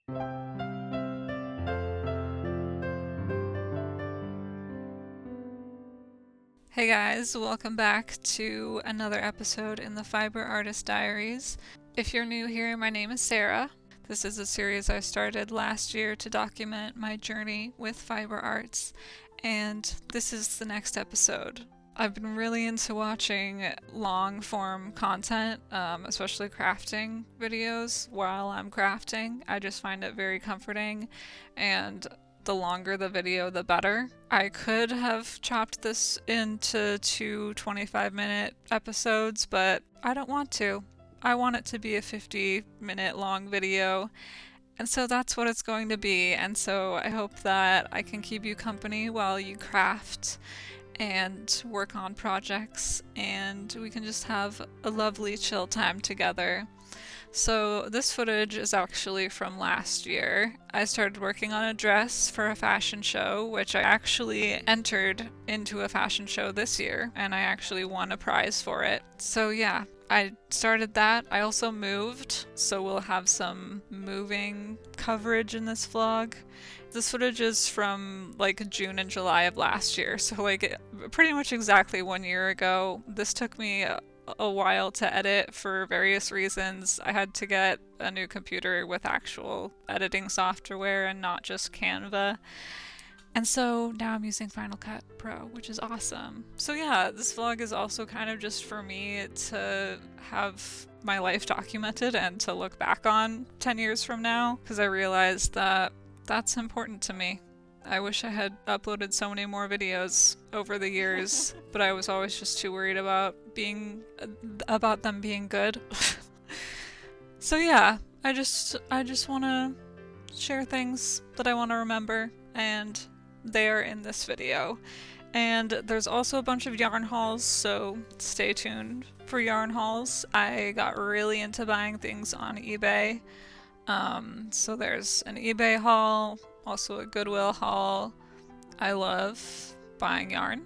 Hey guys, welcome back to another episode in the Fiber Artist Diaries. If you're new here, my name is Sarah. This is a series I started last year to document my journey with fiber arts, and this is the next episode. I've been really into watching long form content, especially crafting videos while I'm crafting. I just find it very comforting, and the longer the video, the better. I could have chopped this into two 25-minute episodes, but I don't want to. I want it to be a 50-minute long video, and so that's what it's going to be. And so I hope that I can keep you company while you craft and work on projects, and we can just have a lovely chill time together. So this footage is actually from last year. I started working on a dress for a fashion show, which I actually entered into a fashion show this year, and I actually won a prize for it. So yeah, I started that. I also moved, so we'll have some moving coverage in this vlog. This footage is from like June and July of last year, so like pretty much exactly 1 year ago. This took me a while to edit for various reasons. I had to get a new computer with actual editing software and not just Canva. And so now I'm using Final Cut Pro, which is awesome. So yeah, this vlog is also kind of just for me to have my life documented and to look back on 10 years from now, because I realized that that's important to me. I wish I had uploaded so many more videos over the years, but I was always just too worried about them being good. So yeah, I just want to share things that I want to remember, and they are in this video. And there's also a bunch of yarn hauls, so stay tuned for yarn hauls. I got really into buying things on eBay. So there's an eBay haul, also a Goodwill haul. I love buying yarn,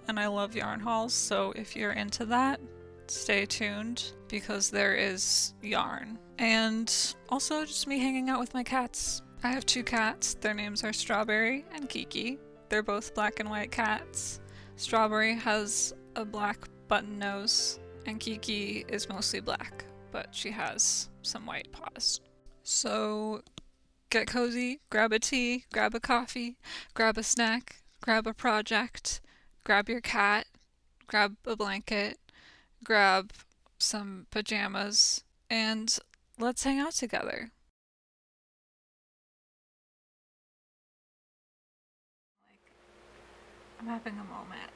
and I love yarn hauls, so if you're into that, stay tuned, because there is yarn. And also just me hanging out with my cats. I have two cats. Their names are Strawberry and Kiki. They're both black and white cats. Strawberry has a black button nose, and Kiki is mostly black, but she has some white paws. So get cozy, grab a tea, grab a coffee, grab a snack, grab a project, grab your cat, grab a blanket, grab some pajamas, and let's hang out together. I'm having a moment.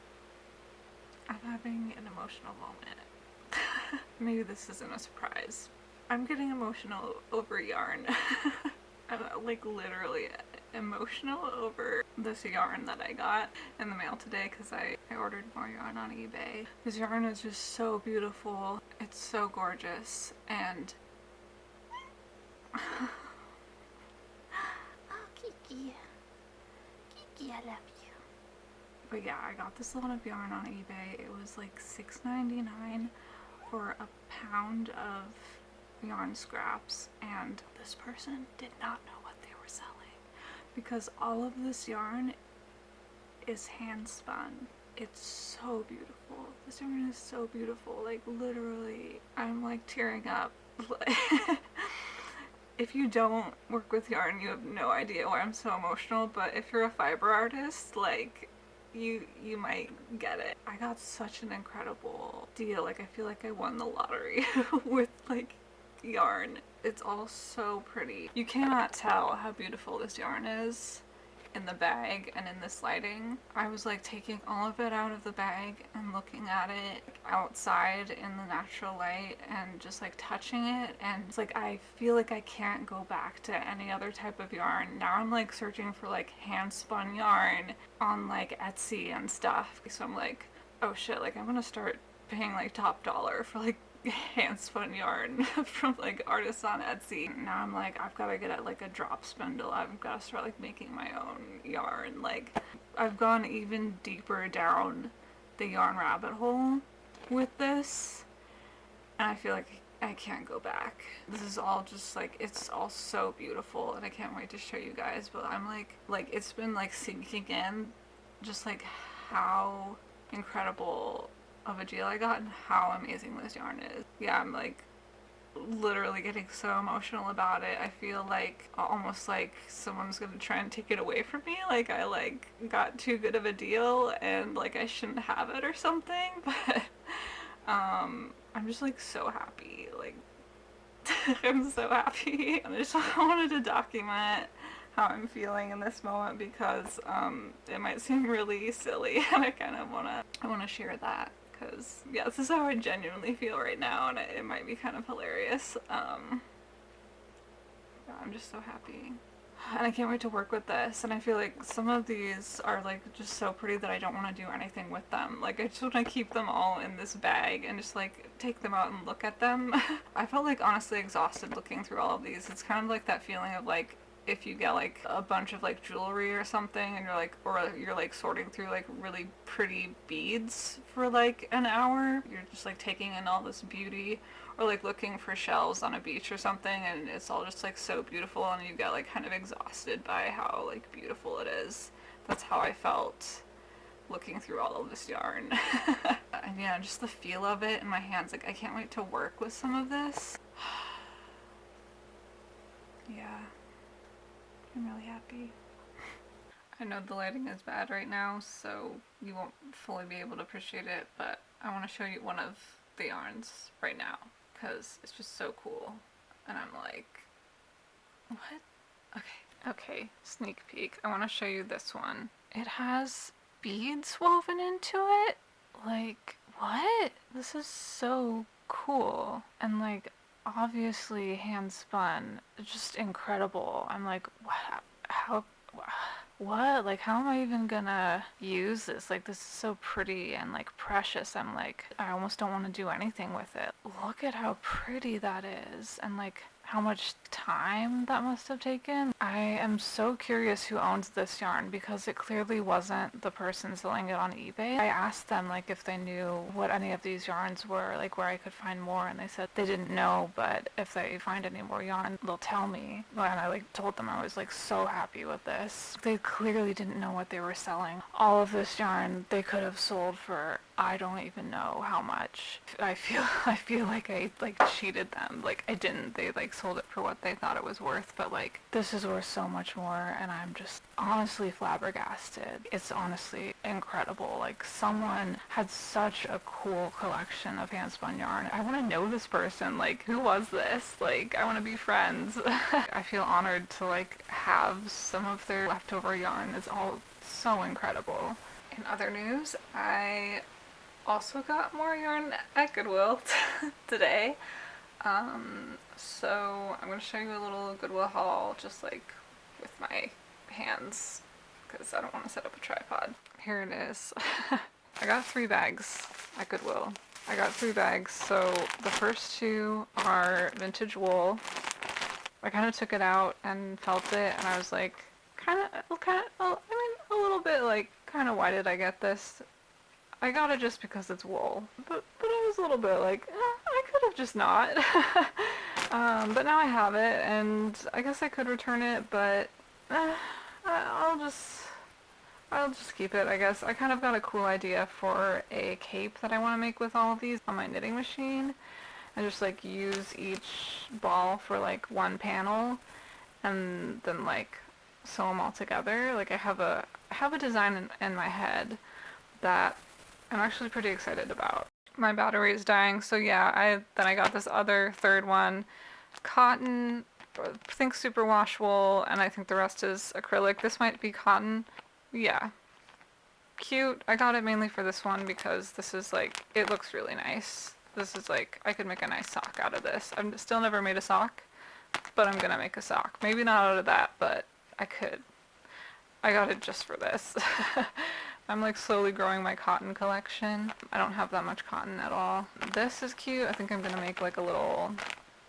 I'm having an emotional moment. Maybe this isn't a surprise. I'm getting emotional over yarn. I'm like literally emotional over this yarn that I got in the mail today, because I ordered more yarn on eBay. This yarn is just so beautiful. It's so gorgeous, and Oh, Kiki. Kiki, I love you. but yeah, I got this lot of yarn on eBay. It was like $6.99 for a pound of yarn scraps, and this person did not know what they were selling, because all of this yarn is hand spun. It's so beautiful. This yarn is so beautiful. Like literally, I'm like tearing up. If you don't work with yarn, you have no idea why I'm so emotional, but if you're a fiber artist, like you might get it. I got such an incredible deal. Like I feel like I won the lottery with like yarn. It's all so pretty. You cannot tell how beautiful this yarn is in the bag and in this lighting. I was like taking all of it out of the bag and looking at it outside in the natural light and just like touching it, and it's like I feel like I can't go back to any other type of yarn. Now I'm like searching for like hand spun yarn on like Etsy and stuff. So I'm like, oh shit, like I'm gonna start paying like top dollar for like hand spun yarn from like artists on Etsy. Now I'm like, I've got to get like a drop spindle. I've got to start like making my own yarn. Like I've gone even deeper down the yarn rabbit hole with this, and I feel like I can't go back. This is all just like, it's all so beautiful and I can't wait to show you guys, but I'm like it's been like sinking in just like how incredible of a deal I got and how amazing this yarn is. Yeah, I'm like literally getting so emotional about it. I feel like almost like someone's gonna try and take it away from me. Like I like got too good of a deal and like I shouldn't have it or something. But I'm just like so happy. Like I'm so happy. I just wanted to document how I'm feeling in this moment because it might seem really silly and I wanna share that. Because, yeah, this is how I genuinely feel right now, and it might be kind of hilarious. Yeah, I'm just so happy. And I can't wait to work with this, and I feel like some of these are, like, just so pretty that I don't want to do anything with them. Like, I just want to keep them all in this bag and just, like, take them out and look at them. I felt, like, honestly exhausted looking through all of these. It's kind of like that feeling of, like, if you get like a bunch of like jewelry or something and you're like, or you're like sorting through like really pretty beads for like an hour, you're just like taking in all this beauty, or like looking for shells on a beach or something and it's all just like so beautiful and you get like kind of exhausted by how like beautiful it is. That's how I felt looking through all of this yarn. And yeah, just the feel of it in my hands, like I can't wait to work with some of this. Yeah, I'm really happy. I know the lighting is bad right now, so you won't fully be able to appreciate it, but I want to show you one of the yarns right now, because it's just so cool. And I'm like, what? Okay, sneak peek. I want to show you this one. It has beads woven into it? Like, what? This is so cool. And like, obviously hand spun, just incredible. I'm like, what? How? What? Like, how am I even gonna use this? Like, this is so pretty and like precious. I'm like, I almost don't want to do anything with it. Look at how pretty that is, and like how much time that must have taken. I am so curious who owns this yarn because it clearly wasn't the person selling it on eBay. I asked them like if they knew what any of these yarns were, like where I could find more, and they said they didn't know, but if they find any more yarn, they'll tell me. And I like told them I was like so happy with this. They clearly didn't know what they were selling. All of this yarn they could have sold for I don't even know how much. I feel like I like cheated them. Like I didn't. They like sold it for what they thought it was worth, but like this is worth so much more, and I'm just honestly flabbergasted. It's honestly incredible. Like someone had such a cool collection of hand-spun yarn. I want to know this person. Like who was this? Like I want to be friends. I feel honored to like have some of their leftover yarn. It's all so incredible. In other news, I also got more yarn at Goodwill today. So I'm going to show you a little Goodwill haul just like with my hands because I don't want to set up a tripod. Here it is. I got 3 bags at Goodwill. I got 3 bags. So the first 2 are vintage wool. I kind of took it out and felt it and I was like, a little bit like, kind of why did I get this? I got it just because it's wool, but I was a little bit like, I could have just not. But now I have it, and I guess I could return it, but I'll just keep it, I guess. I kind of got a cool idea for a cape that I want to make with all of these on my knitting machine. I just like use each ball for like one panel, and then like sew them all together. Like I have a design in my head that I'm actually pretty excited about. My battery is dying, so yeah, I got this other third one, cotton, I think superwash wool, and I think the rest is acrylic. This might be cotton. Yeah, cute. I got it mainly for this one because this is like, it looks really nice. This is like, I could make a nice sock out of this. I've still never made a sock, but I'm gonna make a sock. Maybe not out of that, but I could. I got it just for this. I'm like slowly growing my cotton collection. I don't have that much cotton at all. This is cute. I think I'm gonna make like a little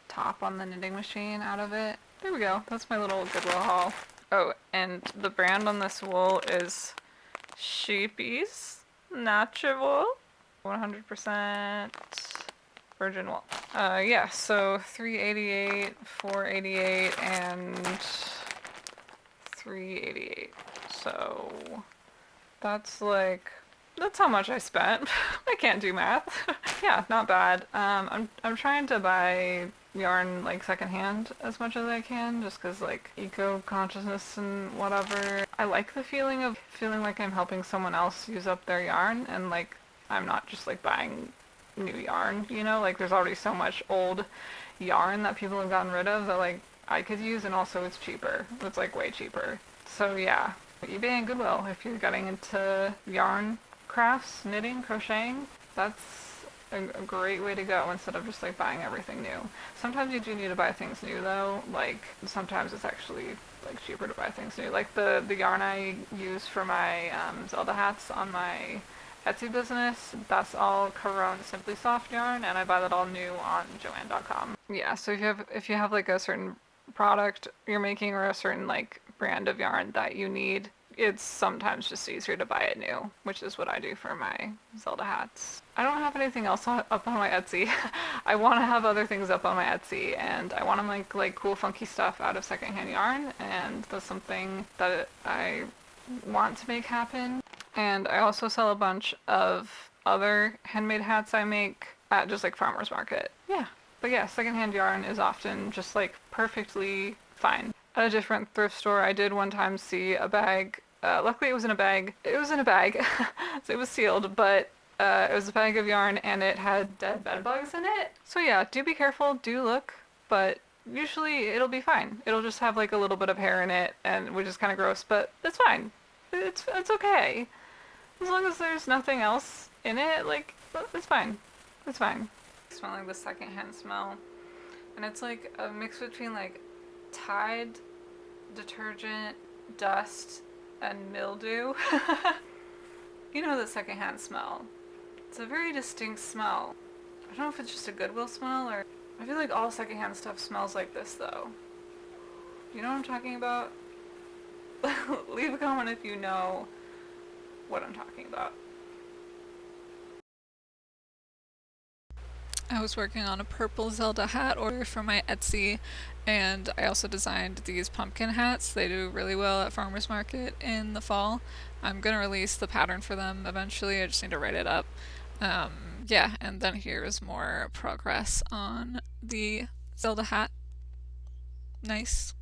top on the knitting machine out of it. There we go. That's my little Goodwill haul. Oh, and the brand on this wool is Sheepy's Natural. 100% virgin wool. Yeah, so 388, 488, and 388. So that's like, that's how much I spent. I can't do math. Yeah, not bad. I'm trying to buy yarn like secondhand as much as I can, just because like eco-consciousness and whatever. I like the feeling of feeling like I'm helping someone else use up their yarn, and like I'm not just like buying new yarn, you know, like there's already so much old yarn that people have gotten rid of that like I could use, and also it's cheaper. It's like way cheaper. So yeah, eBay and Goodwill if you're getting into yarn crafts, knitting, crocheting, that's a great way to go instead of just like buying everything new. Sometimes you do need to buy things new though, like sometimes it's actually like cheaper to buy things new. Like the yarn I use for my Zelda hats on my Etsy business, that's all Caron Simply Soft yarn, and I buy that all new on Joann.com. Yeah, so if you have like a certain product you're making or a certain like brand of yarn that you need, it's sometimes just easier to buy it new, which is what I do for my Zelda hats. I don't have anything else up on my Etsy. I want to have other things up on my Etsy, and I want to make like cool funky stuff out of secondhand yarn, and that's something that I want to make happen. And I also sell a bunch of other handmade hats I make at just like farmer's market. Yeah. But yeah, secondhand yarn is often just like perfectly fine. At a different thrift store, I did one time see a bag. Luckily it was in a bag. It was in a bag. So it was sealed, but it was a bag of yarn and it had dead bed bugs in it. So yeah, do be careful, do look, but usually it'll be fine. It'll just have like a little bit of hair in it, and which is kind of gross, but it's fine. It's okay. As long as there's nothing else in it, like, it's fine. It's fine. Smelling the secondhand smell. And it's like a mix between like Tide, detergent, dust, and mildew. You know the secondhand smell. It's a very distinct smell. I don't know if it's just a Goodwill smell or... I feel like all secondhand stuff smells like this though. You know what I'm talking about? Leave a comment if you know what I'm talking about. I was working on a purple Zelda hat order for my Etsy, and I also designed these pumpkin hats. They do really well at farmers market in the fall. I'm gonna release the pattern for them eventually. I just need to write it up. Yeah, and then here's more progress on the Zelda hat. Nice.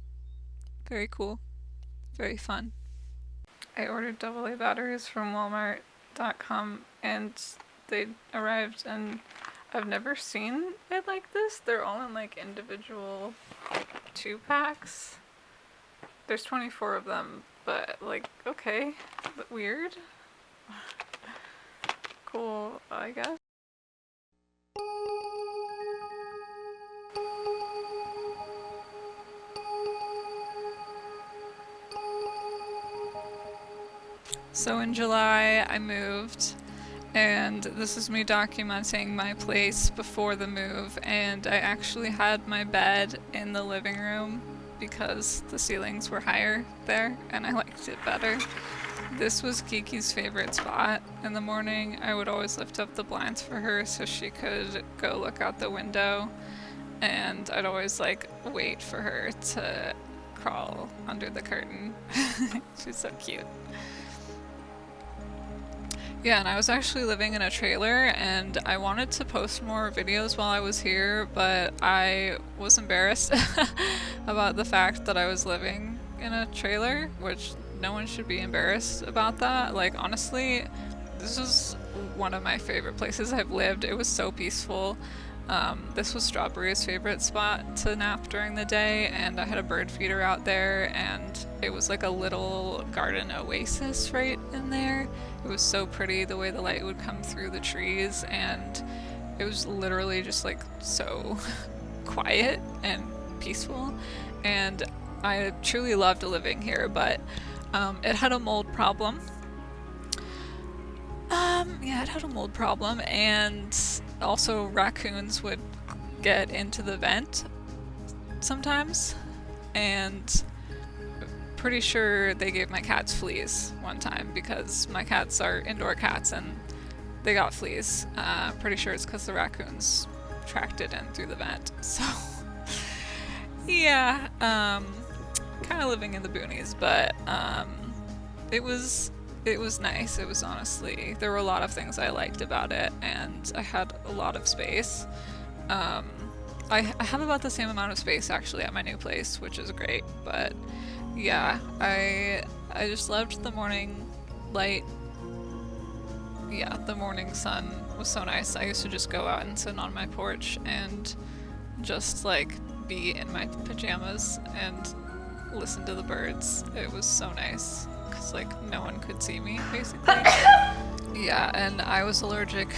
Very cool. Very fun. I ordered AA batteries from Walmart.com and they arrived, and I've never seen it like this. They're all in like individual 2-packs. There's 24 of them, but like, okay, but weird. Cool, I guess. So in July, I moved, and this is me documenting my place before the move, and I actually had my bed in the living room because the ceilings were higher there, and I liked it better. This was Kiki's favorite spot. In the morning, I would always lift up the blinds for her so she could go look out the window, and I'd always like wait for her to crawl under the curtain. She's so cute. Yeah, and I was actually living in a trailer, and I wanted to post more videos while I was here, but I was embarrassed about the fact that I was living in a trailer, which no one should be embarrassed about that. Like, honestly, this was one of my favorite places I've lived. It was so peaceful. This was Strawberry's favorite spot to nap during the day, and I had a bird feeder out there, and it was like a little garden oasis right in there. It was so pretty the way the light would come through the trees, and it was literally just like so quiet and peaceful, and I truly loved living here, but it had a mold problem. Yeah, it had a mold problem, and also raccoons would get into the vent sometimes, and pretty sure they gave my cats fleas one time because my cats are indoor cats and they got fleas. Pretty sure it's because the raccoons tracked it in through the vent. So yeah, kind of living in the boonies, but it was nice. It was honestly, there were a lot of things I liked about it, and I had a lot of space. I have about the same amount of space actually at my new place, which is great. But yeah, I just loved the morning light. Yeah, the morning sun was so nice. I used to just go out and sit on my porch and just like be in my pajamas and listen to the birds. It was so nice because like no one could see me basically. Yeah, and I was allergic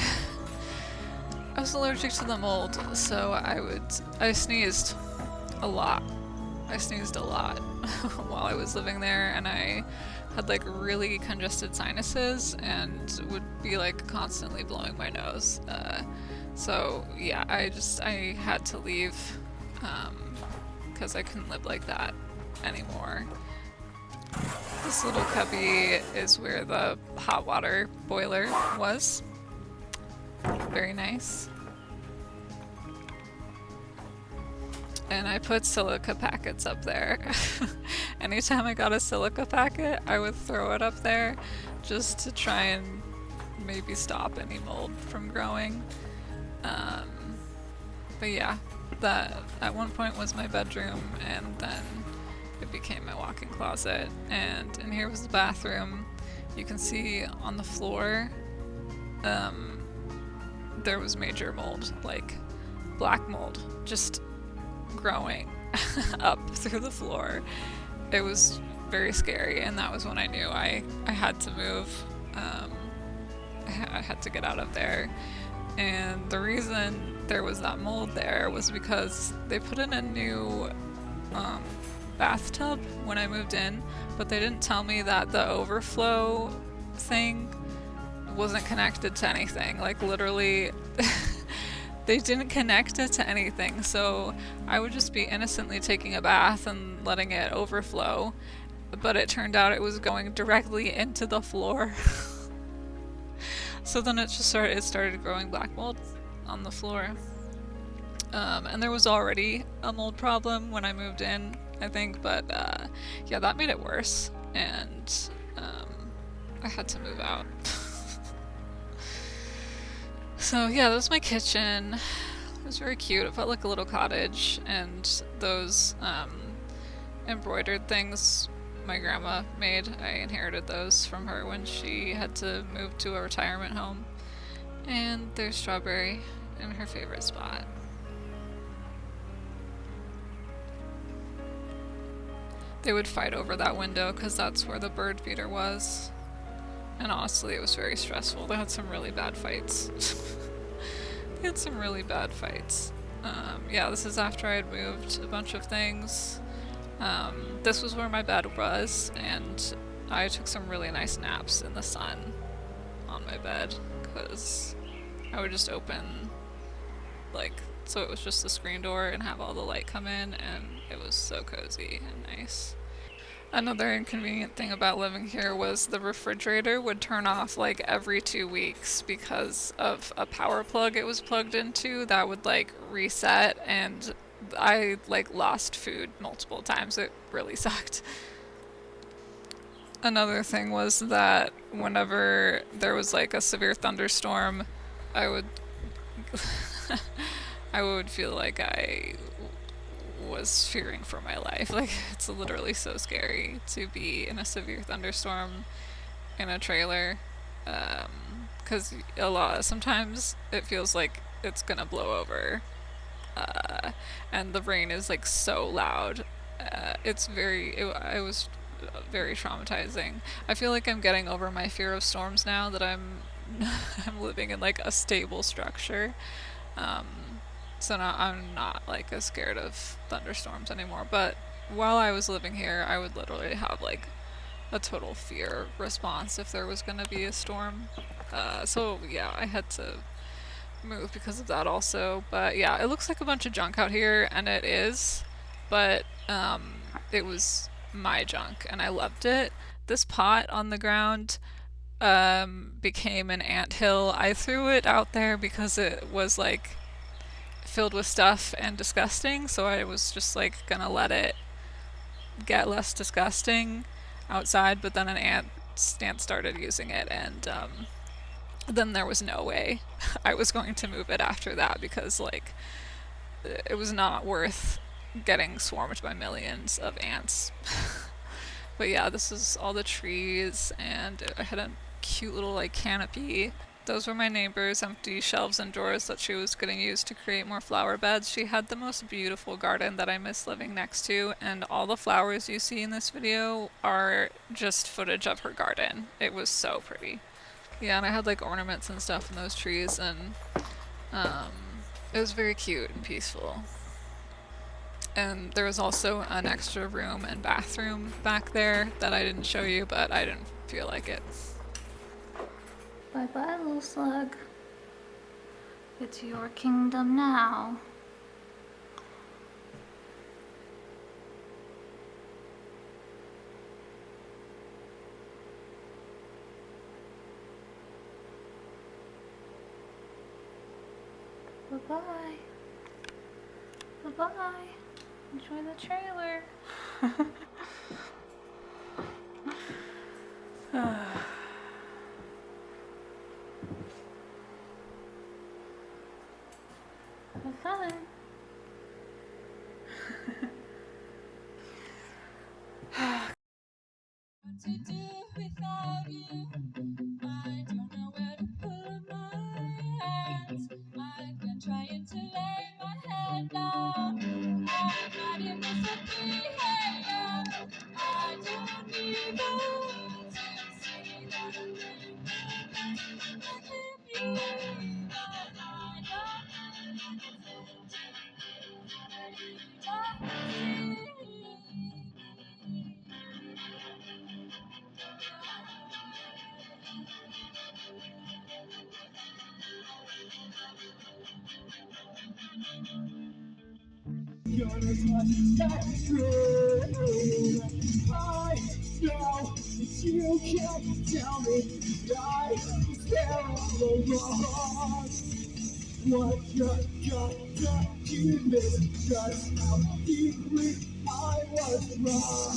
to the mold, so I sneezed a lot. I sneezed a lot while I was living there, and I had like really congested sinuses and would be like constantly blowing my nose. So yeah, I had to leave because I couldn't live like that anymore. This little cubby is where the hot water boiler was. Very nice. And I put silica packets up there. Anytime I got a silica packet, I would throw it up there just to try and maybe stop any mold from growing. But yeah, that at one point was my bedroom, and then it became my walk-in closet. And in here was the bathroom. You can see on the floor, there was major mold, like black mold, just growing up through the floor. It was very scary, and that was when I knew I had to move. I had to get out of there. And the reason there was that mold there was because they put in a new bathtub when I moved in, but they didn't tell me that the overflow thing wasn't connected to anything. Like literally they didn't connect it to anything, so I would just be innocently taking a bath and letting it overflow, but it turned out it was going directly into the floor. So then it started growing black mold on the floor. And there was already a mold problem when I moved in, I think, but yeah, that made it worse, and I had to move out. So yeah, that was my kitchen. It was very cute. It felt like a little cottage, and those embroidered things my grandma made, I inherited those from her when she had to move to a retirement home. And there's Strawberry in her favorite spot. They would fight over that window because that's where the bird feeder was. And honestly, it was very stressful. They had some really bad fights. They had some really bad fights. Yeah, this is after I had moved a bunch of things. This was where my bed was, and I took some really nice naps in the sun on my bed because I would just open, like, so it was just the screen door and have all the light come in, and it was so cozy and nice. Another inconvenient thing about living here was the refrigerator would turn off like every 2 weeks because of a power plug it was plugged into that would like reset, and I like lost food multiple times. It really sucked. Another thing was that whenever there was like a severe thunderstorm, I would I would feel like I was fearing for my life. Like, it's literally so scary to be in a severe thunderstorm in a trailer, because sometimes it feels like it's gonna blow over, and the rain is like so loud. It was very traumatizing. I feel like I'm getting over my fear of storms now that I'm I'm living in like a stable structure. So now I'm not like as scared of thunderstorms anymore. But while I was living here, I would literally have like a total fear response if there was gonna be a storm. So yeah, I had to move because of that also. But yeah, it looks like a bunch of junk out here, and it is, but it was my junk and I loved it. This pot on the ground became an anthill. I threw it out there because it was like filled with stuff and disgusting, so I was just like gonna let it get less disgusting outside, but then an ant started using it, and then there was no way I was going to move it after that, because like it was not worth getting swarmed by millions of ants. But yeah, this is all the trees, and I had a cute little like canopy. Those were my neighbor's empty shelves and drawers that she was going to use to create more flower beds. She had the most beautiful garden that I miss living next to, and all the flowers you see in this video are just footage of her garden. It was so pretty. Yeah, and I had like ornaments and stuff in those trees, and it was very cute and peaceful. And there was also an extra room and bathroom back there that I didn't show you, but I didn't feel like it. Bye bye, little slug. It's your kingdom now. Bye bye. Bye bye. Enjoy the trailer. Have fun. What to do without you? I don't know where to put my hands. I've been trying to lay my head down. I'm not in this behavior. I don't need those to see that I'm living with you. But I don't see. Gonna touch that road. I know that you can't tell me I was there all along. What you got to do is just how deeply I was wrong.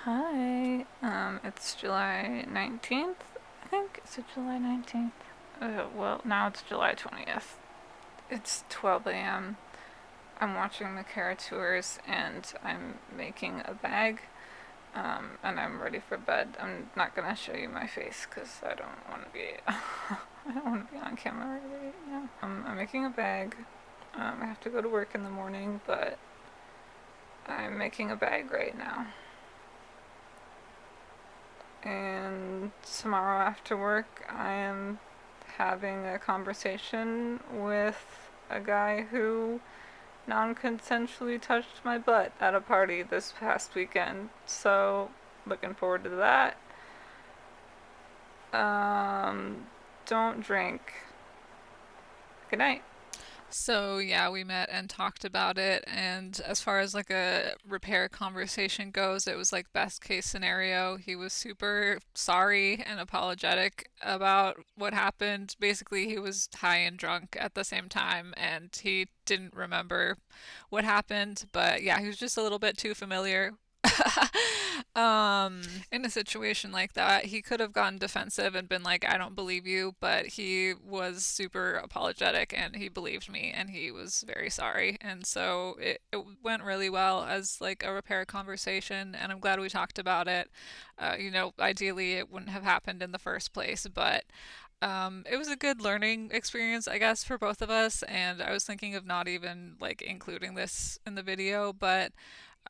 Hi, it's July 19th, I think. Is it July 19th? Well, now it's July 20th. It's 12 a.m. I'm watching the Cara tours, and I'm making a bag, and I'm ready for bed. I'm not gonna show you my face, because I don't want to be, I don't want to be on camera right now. I'm making a bag. I have to go to work in the morning, but I'm making a bag right now. And tomorrow after work, I am having a conversation with a guy who non-consensually touched my butt at a party this past weekend. So, looking forward to that. Don't drink. Good night. So yeah, we met and talked about it, and as far as like a repair conversation goes, it was like best case scenario. He was super sorry and apologetic about what happened. Basically, he was high and drunk at the same time, and he didn't remember what happened, but yeah, he was just a little bit too familiar. In a situation like that, he could have gotten defensive and been like, I don't believe you, but he was super apologetic and he believed me and he was very sorry. And so it went really well as like a repair conversation, and I'm glad we talked about it. Ideally it wouldn't have happened in the first place, but it was a good learning experience, I guess, for both of us, and I was thinking of not even like including this in the video, but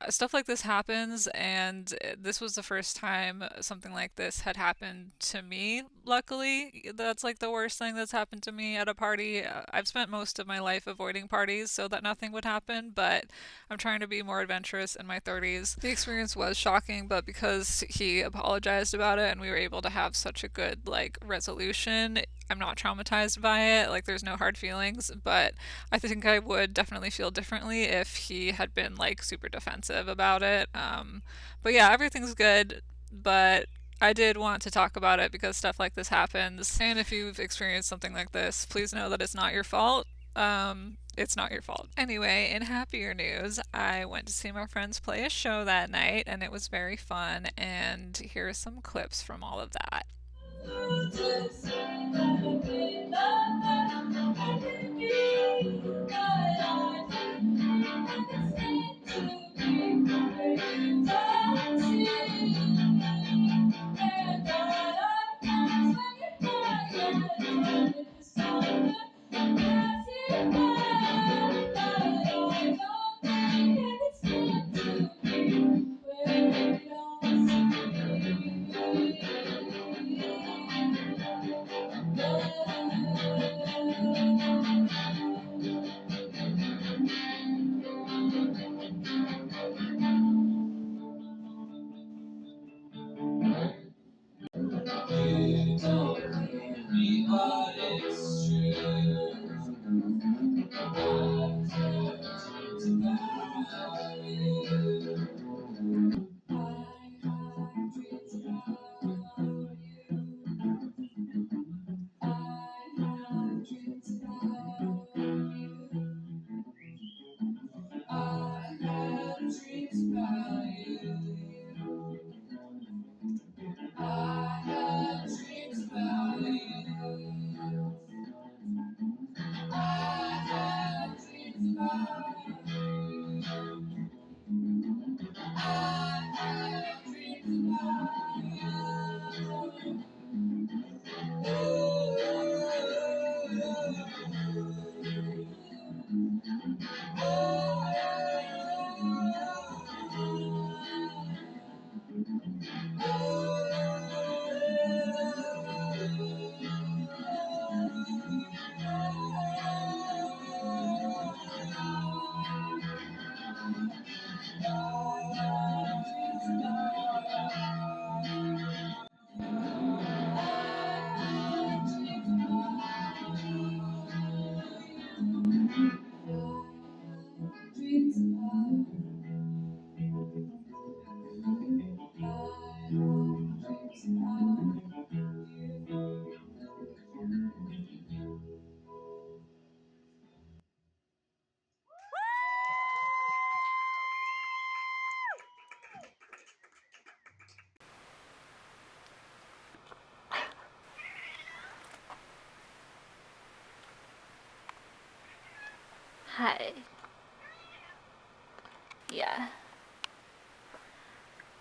stuff like this happens, and this was the first time something like this had happened to me. Luckily, that's like the worst thing that's happened to me at a party. I've spent most of my life avoiding parties so that nothing would happen, but I'm trying to be more adventurous in my 30s. The experience was shocking, but because he apologized about it and we were able to have such a good like resolution, I'm not traumatized by it. Like, there's no hard feelings, but I think I would definitely feel differently if he had been like super defensive about it. But yeah, everything's good, but I did want to talk about it because stuff like this happens. And if you've experienced something like this, please know that it's not your fault. It's not your fault. Anyway, in happier news, I went to see my friends play a show that night and it was very fun. And here are some clips from all of that. Hi. Yeah.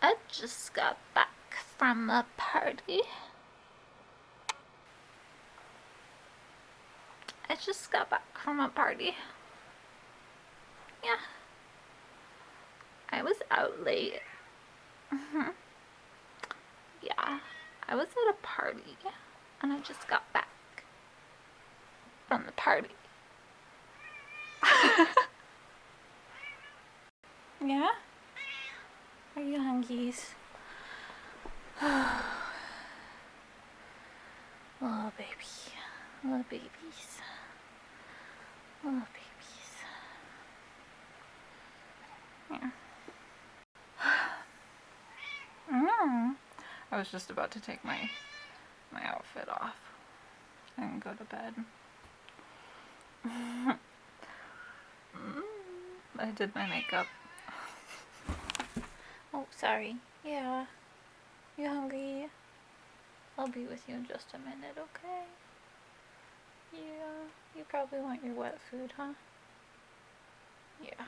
I just got back from a party. Yeah. I was out late. Yeah. I was at a party and I just got back from the party. Yeah? Are you hungries? Oh, baby. Little babies. Little babies. Yeah. I was just about to take my outfit off and go to bed. I did my makeup. Oh, sorry. Yeah. You hungry? I'll be with you in just a minute, okay? Yeah. You probably want your wet food, huh? Yeah.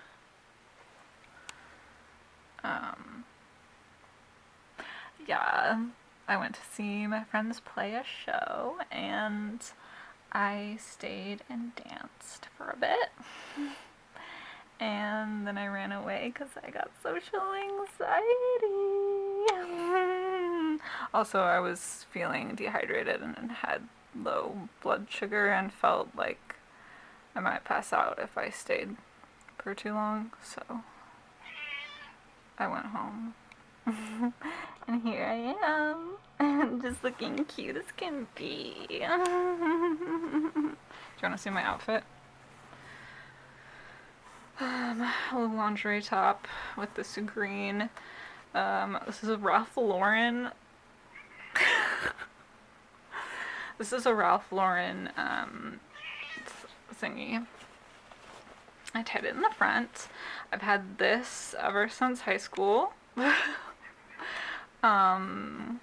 Yeah, I went to see my friends play a show and I stayed and danced for a bit. And and then I ran away because I got social anxiety. Also, I was feeling dehydrated and had low blood sugar and felt like I might pass out if I stayed for too long, so I went home. And here I am, just looking cute as can be. Do you want to see my outfit? A little lingerie top with this green. This is a Ralph Lauren. This is a Ralph Lauren thingy. I tied it in the front. I've had this ever since high school. And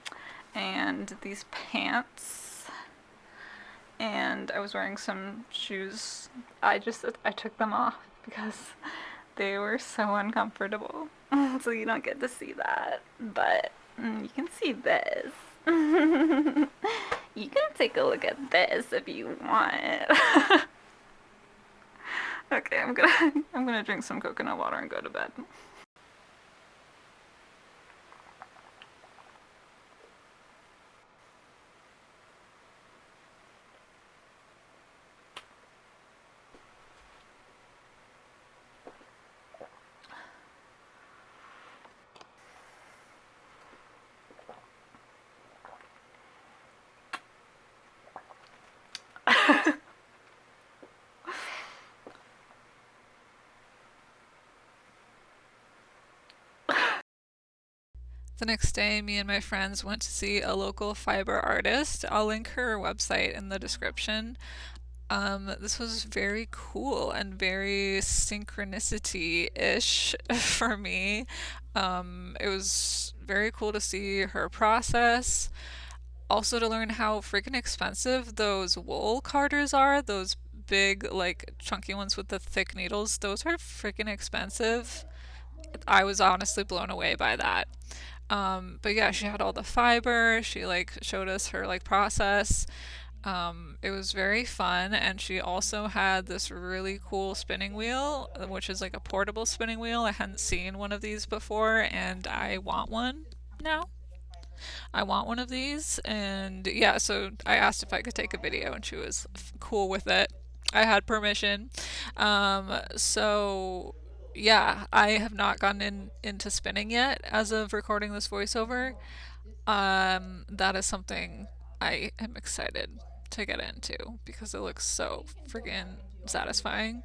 these pants. And I was wearing some shoes. I took them off because they were so uncomfortable. So you don't get to see that. But you can see this. You can take a look at this if you want. Okay, I'm gonna drink some coconut water and go to bed. The next day, me and my friends went to see a local fiber artist. I'll link her website in the description. This was very cool and very synchronicity-ish for me. It was very cool to see her process. Also to learn how freaking expensive those wool carders are. Those big, like, chunky ones with the thick needles. Those are freaking expensive. I was honestly blown away by that. But yeah, she had all the fiber. She like showed us her like process. It was very fun, and she also had this really cool spinning wheel, which is like a portable spinning wheel. I hadn't seen one of these before, and I want one now. I want one of these, and yeah, so I asked if I could take a video, and she was cool with it. I had permission. So yeah, I have not gotten into spinning yet as of recording this voiceover. That is something I am excited to get into because it looks so freaking satisfying.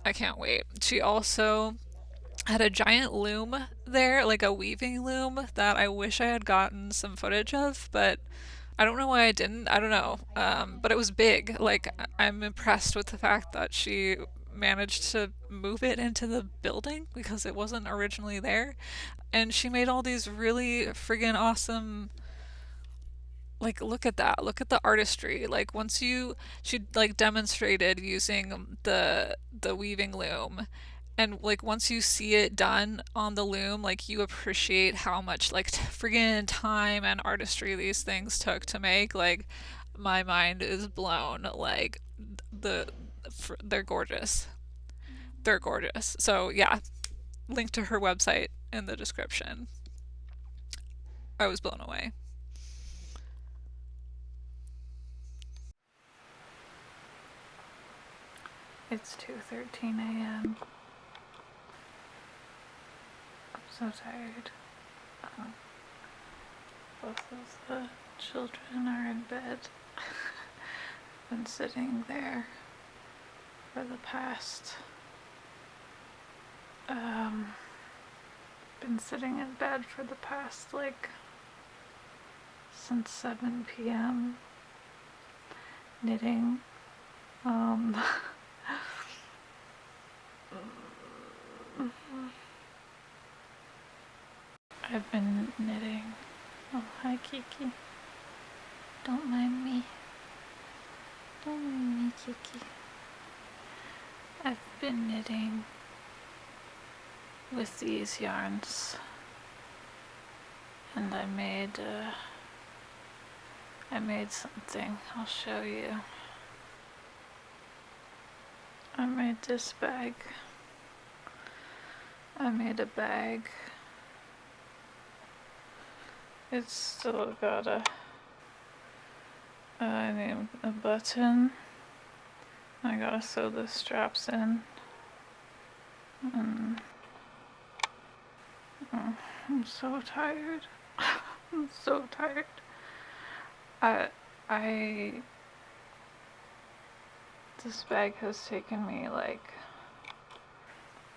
I can't wait. She also had a giant loom there, like a weaving loom that I wish I had gotten some footage of, but I don't know why I didn't. I don't know. But it was big. Like, I'm impressed with the fact that she managed to move it into the building because it wasn't originally there. And she made all these really friggin' awesome, like, look at that. Look at the artistry. Like, she like demonstrated using the weaving loom, and like once you see it done on the loom, like you appreciate how much like friggin' time and artistry these things took to make. Like, my mind is blown. Like, they're gorgeous. They're gorgeous. So yeah, link to her website in the description. I was blown away. It's 2:13 a.m. I'm so tired. Both of the children are in bed. Been sitting there for the past been sitting in bed for the past like since 7 p.m. knitting. I've been knitting. Oh, hi Kiki. Don't mind me. Don't mind me, Kiki. I've been knitting with these yarns, and I made something. I'll show you. I made this bag I made a bag. It's still got I need a button. I gotta sew the straps in. I'm so tired. I'm so tired. I this bag has taken me like,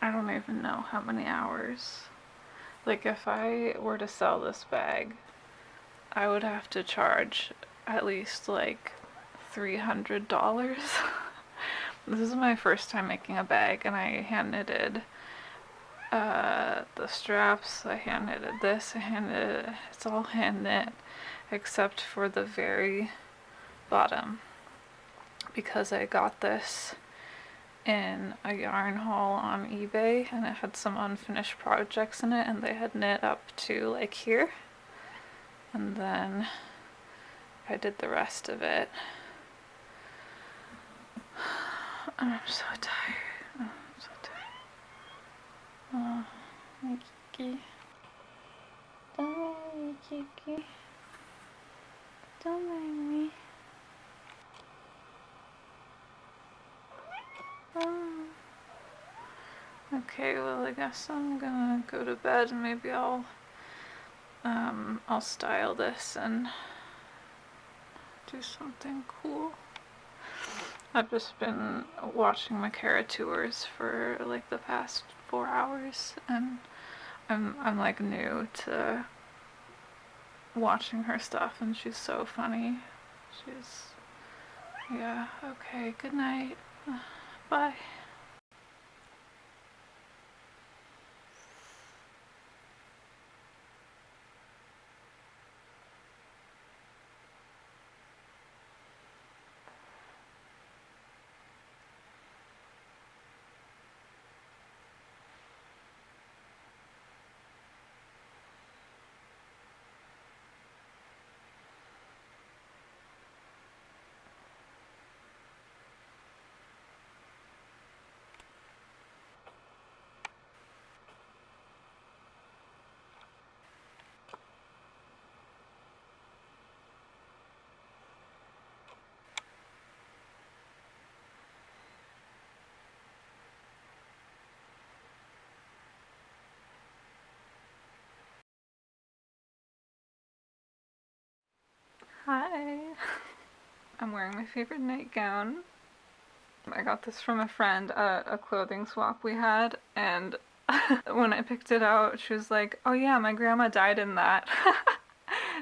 I don't even know how many hours. Like if I were to sell this bag, I would have to charge at least like $300. This is my first time making a bag, and I hand knitted the straps, I hand knitted this, it's all hand knit except for the very bottom, because I got this in a yarn haul on eBay and it had some unfinished projects in it, and they had knit up to like here, and then I did the rest of it. I'm so tired. I'm so tired. Oh, my Kiki. Don't mind me, Kiki. Don't mind me. Oh. Okay, well I guess I'm gonna go to bed and maybe I'll style this and do something cool. I've just been watching Makara tours for like the past 4 hours, and I'm like new to watching her stuff, and she's so funny. Yeah, okay, good night. Bye. Hi. I'm wearing my favorite nightgown. I got this from a friend at a clothing swap we had, and when I picked it out, she was like, oh yeah, my grandma died in that.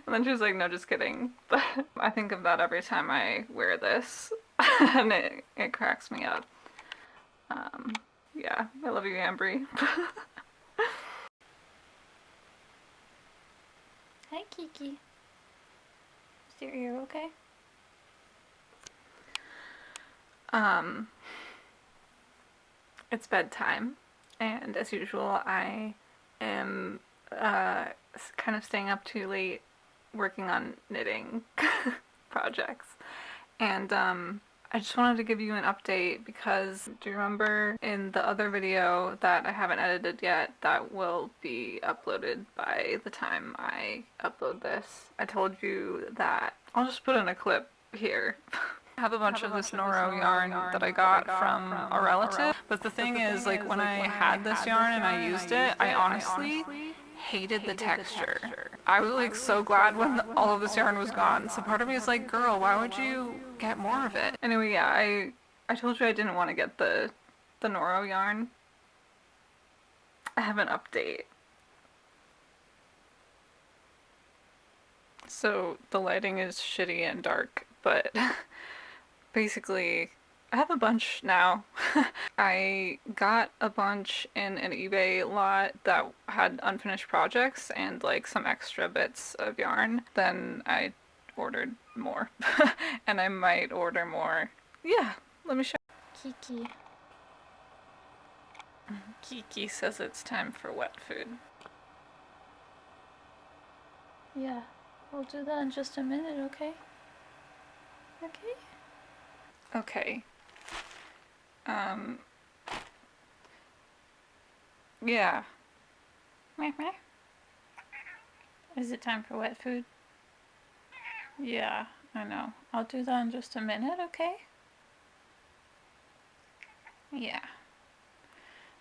And then she was like, no, just kidding. But I think of that every time I wear this, and it cracks me up. Yeah, I love you, Ambry. Hi, Kiki. Is your ear okay? It's bedtime, and as usual, I am kind of staying up too late working on knitting projects. And I just wanted to give you an update because do you remember in the other video that I haven't edited yet that will be uploaded by the time I upload this? I told you that I'll just put in a clip here. I have a bunch of this Noro yarn that I got from a relative, but the thing is, like, when I had this yarn and I used it, I honestly hated the texture. I was like so glad when all of this yarn was gone. So part of me is like, girl, why would you get more of it? Anyway, yeah, I told you I didn't want to get the Noro yarn. I have an update. So the lighting is shitty and dark, but basically I have a bunch now. I got a bunch in an eBay lot that had unfinished projects and like some extra bits of yarn. Then I ordered more. And I might order more. Yeah, let me show. Kiki. Kiki says it's time for wet food. Yeah, we'll do that in just a minute, okay? Okay? Okay. Yeah. Meh, meh. Is it time for wet food? Yeah, I know. I'll do that in just a minute, okay? Yeah.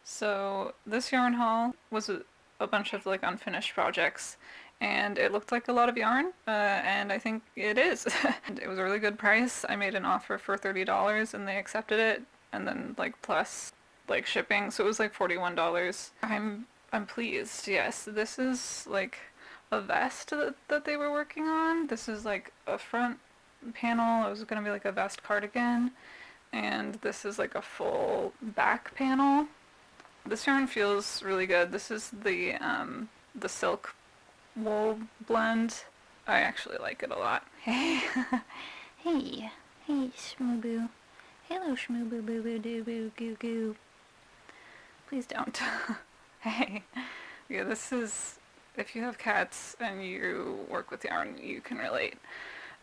So this yarn haul was a bunch of like unfinished projects, and it looked like a lot of yarn, and I think it is. And it was a really good price. I made an offer for $30 and they accepted it, and then like plus like shipping, so it was like $41. I'm pleased. Yes, this is like a vest that they were working on. This is like a front panel. It was gonna be like a vest cardigan, and this is like a full back panel. This yarn feels really good. This is the silk wool blend. I actually like it a lot. Hey. Hey. Hey, Shmoo-boo. Hello, Shmoo-boo-boo-boo-doo-boo-goo-goo. Please don't. Hey. Yeah, this is, if you have cats and you work with yarn, you can relate.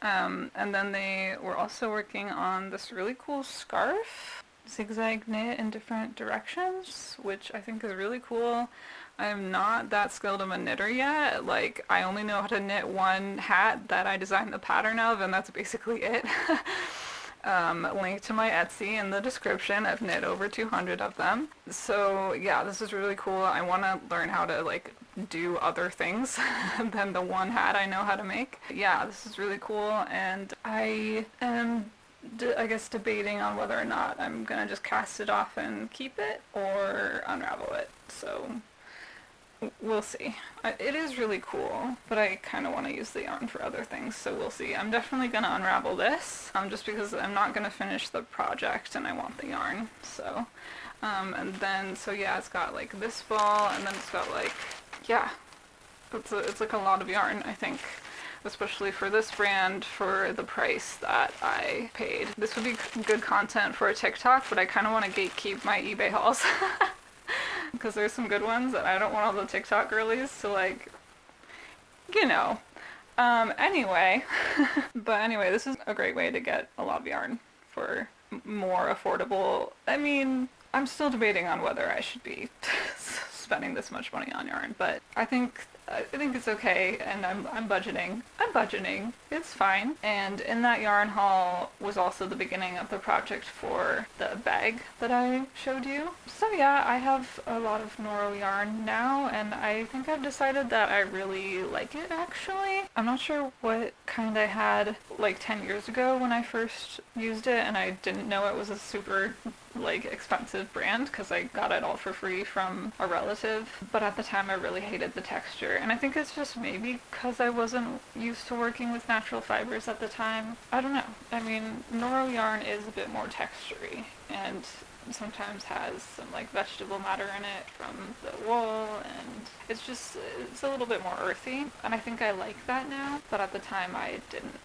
And then they were also working on this really cool scarf, zigzag knit in different directions, which I think is really cool. I'm not that skilled of a knitter yet. Like, I only know how to knit one hat that I designed the pattern of, and that's basically it. Link to my Etsy in the description. I've knit over 200 of them. So yeah, this is really cool. I want to learn how to like do other things than the one hat I know how to make. Yeah, this is really cool, and I am I guess debating on whether or not I'm gonna just cast it off and keep it or unravel it. So we'll see. It is really cool, but I kind of want to use the yarn for other things, so we'll see. I'm definitely going to unravel this, just because I'm not going to finish the project and I want the yarn. So, and then, so yeah, it's got like this ball, and then it's got like, yeah, it's like a lot of yarn, I think. Especially for this brand, for the price that I paid. This would be good content for a TikTok, but I kind of want to gatekeep my eBay hauls. Because there's some good ones, and I don't want all the TikTok girlies to like, you know. Anyway. But anyway, this is a great way to get a lot of yarn for more affordable. I mean, I'm still debating on whether I should be spending this much money on yarn, but I think it's okay, and I'm budgeting. It's fine. And in that yarn haul was also the beginning of the project for the bag that I showed you. So yeah, I have a lot of Noro yarn now, and I think I've decided that I really like it, actually. I'm not sure what kind I had like 10 years ago when I first used it, and I didn't know it was a super like expensive brand because I got it all for free from a relative, but at the time I really hated the texture, and I think it's just maybe because I wasn't used to working with natural fibers at the time. I don't know. I mean, Noro yarn is a bit more textury and sometimes has some like vegetable matter in it from the wool, and it's a little bit more earthy, and I think I like that now, but at the time I didn't.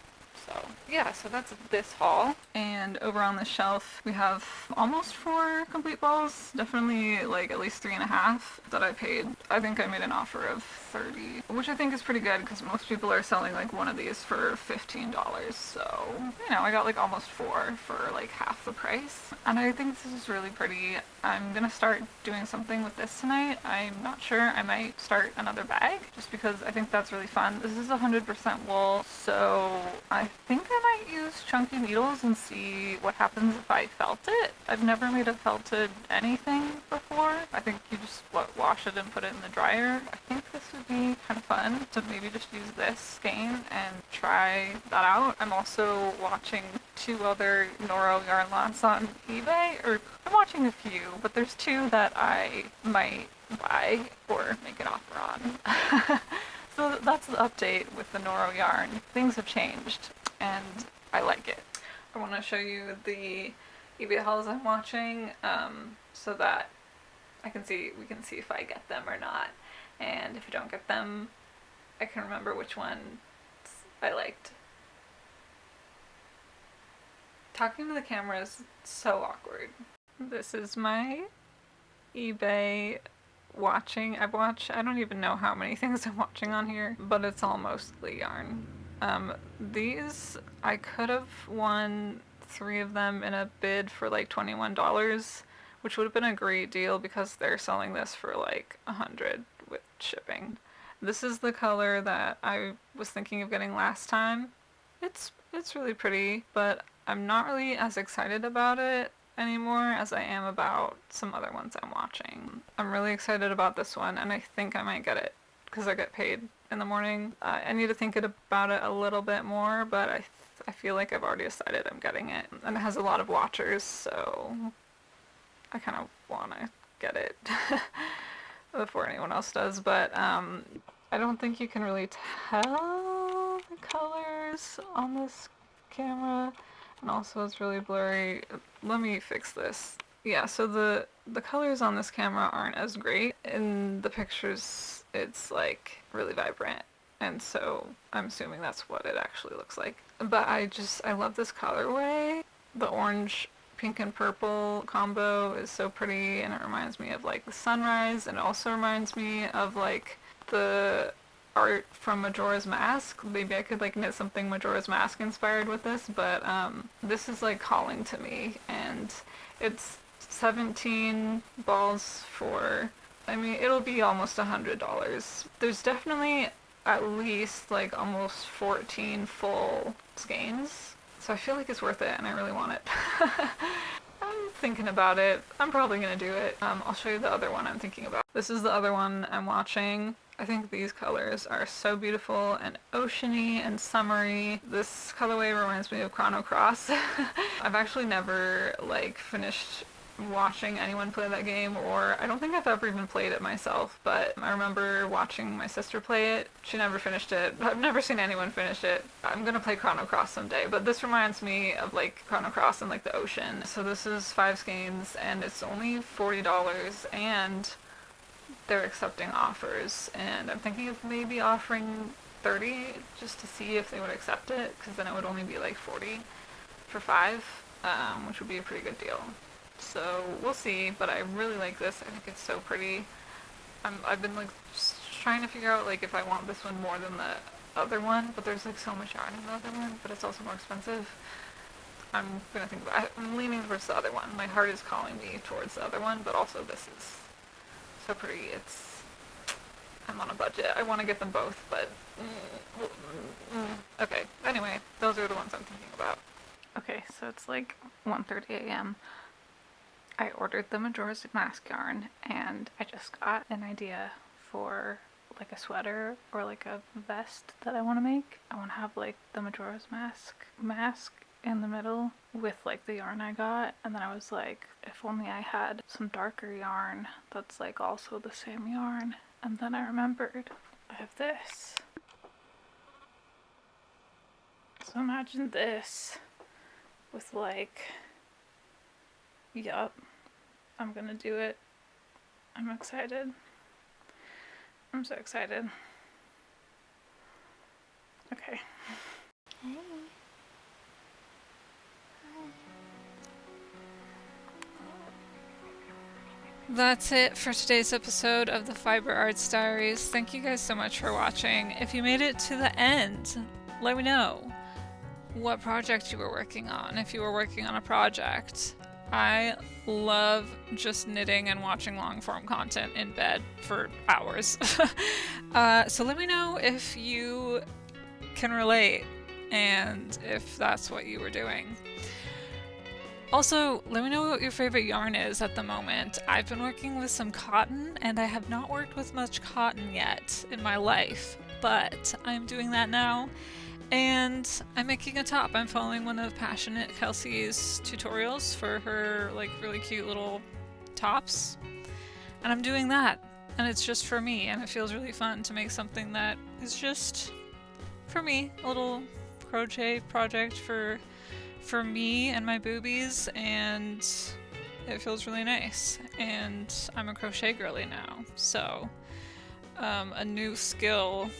So yeah, so that's this haul. And over on the shelf we have almost 4 complete balls, definitely like at least 3.5 that I paid. I think I made an offer of $30, which I think is pretty good because most people are selling like one of these for $15. So, you know, I got like almost 4 for like half the price. And I think this is really pretty. I'm gonna start doing something with this tonight. I'm not sure. I might start another bag just because I think that's really fun. This is 100% wool, so I think I might use chunky needles and see what happens if I felt it. I've never made a felted anything before. I think you just wash it and put it in the dryer. I think this would be kind of fun to maybe just use this skein and try that out. I'm also watching 2 other Noro yarn lots on eBay, or I'm watching a few, but there's 2 that I might buy or make an offer on. So that's the update with the Noro yarn. Things have changed, and I like it. I want to show you the eBay hauls I'm watching, so that we can see if I get them or not. And if I don't get them, I can remember which ones I liked. Talking to the camera is so awkward. This is my eBay watching. I don't even know how many things I'm watching on here, but it's all mostly yarn. These, I could have won 3 of them in a bid for like $21, which would have been a great deal because they're selling this for like 100 with shipping. This is the color that I was thinking of getting last time. It's really pretty, but I'm not really as excited about it anymore as I am about some other ones I'm watching. I'm really excited about this one, and I think I might get it because I get paid in the morning. I need to think about it a little bit more, but I feel like I've already decided I'm getting it. And it has a lot of watchers, so I kind of want to get it before anyone else does. But I don't think you can really tell the colors on this camera. And also it's really blurry. Let me fix this. Yeah, so the colors on this camera aren't as great. In the pictures, it's like really vibrant. And so I'm assuming that's what it actually looks like. But I love this colorway. The orange, pink, and purple combo is so pretty, and it reminds me of like the sunrise, and it also reminds me of like the art from Majora's Mask. Maybe I could like knit something Majora's Mask inspired with this, but this is like calling to me, and it's 17 balls for, I mean, it'll be almost $100. There's definitely at least like almost 14 full skeins, so I feel like it's worth it, and I really want it. I'm thinking about it. I'm probably gonna do it. I'll show you the other one I'm thinking about. This is the other one I'm watching. I think these colors are so beautiful and oceany and summery. This colorway reminds me of Chrono Cross. I've actually never like finished watching anyone play that game, or I don't think I've ever even played it myself, but I remember watching my sister play it. She never finished it. I've never seen anyone finish it. I'm gonna play Chrono Cross someday, but this reminds me of like Chrono Cross and like the ocean. So this is 5 skeins, and it's only $40, and they're accepting offers, and I'm thinking of maybe offering 30 just to see if they would accept it, because then it would only be like 40 for 5, which would be a pretty good deal. So we'll see, but I really like this. I think it's so pretty. I've been like just trying to figure out like if I want this one more than the other one, but there's like so much yarn in the other one, but it's also more expensive. I'm gonna think about it. I'm leaning towards the other one. My heart is calling me towards the other one, but also this is so pretty. I'm on a budget. I want to get them both, but okay. Anyway, those are the ones I'm thinking about. Okay, so it's like 1:30 a.m. I ordered the Majora's Mask yarn, and I just got an idea for like a sweater or like a vest that I want to make. I want to have like the Majora's mask in the middle with like the yarn I got, and then I was like, if only I had some darker yarn that's like also the same yarn. And then I remembered I have this. So imagine this with like, yup, I'm gonna do it. I'm excited. I'm so excited. Okay. Hey. That's it for today's episode of the Fiber Artist Diaries. Thank you guys so much for watching. If you made it to the end, let me know what project you were working on, if you were working on a project. I love just knitting and watching long form content in bed for hours. So let me know if you can relate and if that's what you were doing. Also, let me know what your favorite yarn is at the moment. I've been working with some cotton, and I have not worked with much cotton yet in my life, but I'm doing that now. And I'm making a top. I'm following one of Passionate Kelsey's tutorials for her like really cute little tops. And I'm doing that. And it's just for me, and it feels really fun to make something that is just for me. A little crochet project for me and my boobies, and it feels really nice. And I'm a crochet girly now, so a new skill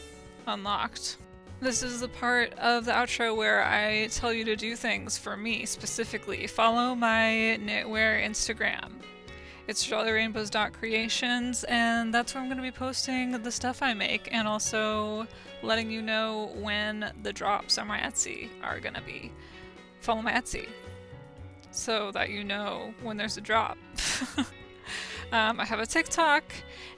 unlocked. This is the part of the outro where I tell you to do things for me specifically. Follow my knitwear Instagram. It's jollyrainbows.creations, and that's where I'm going to be posting the stuff I make, and also letting you know when the drops on my Etsy are going to be. Follow my Etsy. so that you know when there's a drop. I have a TikTok,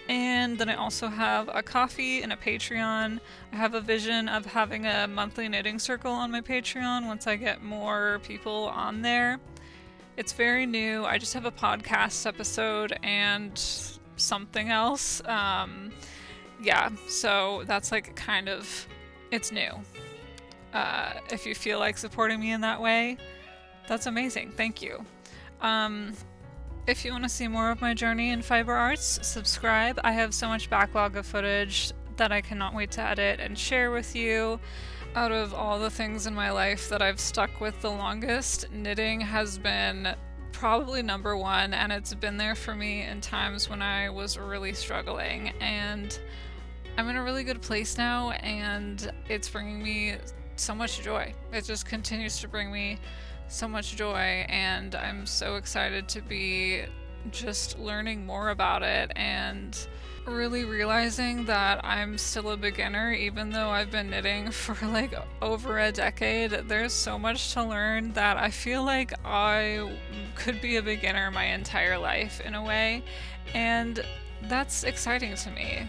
and then I also have a Ko-fi and a Patreon. I have a vision of having a monthly knitting circle on my Patreon once I get more people on there. It's very new. I just have a podcast episode and something else. Yeah, so that's like kind of, it's new. If you feel like supporting me in that way, that's amazing. Thank you. If you want to see more of my journey in fiber arts, subscribe. I have so much backlog of footage that I cannot wait to edit and share with you. Out of all the things in my life that I've stuck with the longest, knitting has been probably number one, and it's been there for me in times when I was really struggling. And I'm in a really good place now, and it's bringing me so much joy. It just continues to bring me so much joy, and I'm so excited to be just learning more about it and really realizing that I'm still a beginner even though I've been knitting for like over a decade. There's so much to learn that I feel like I could be a beginner my entire life in a way, and that's exciting to me.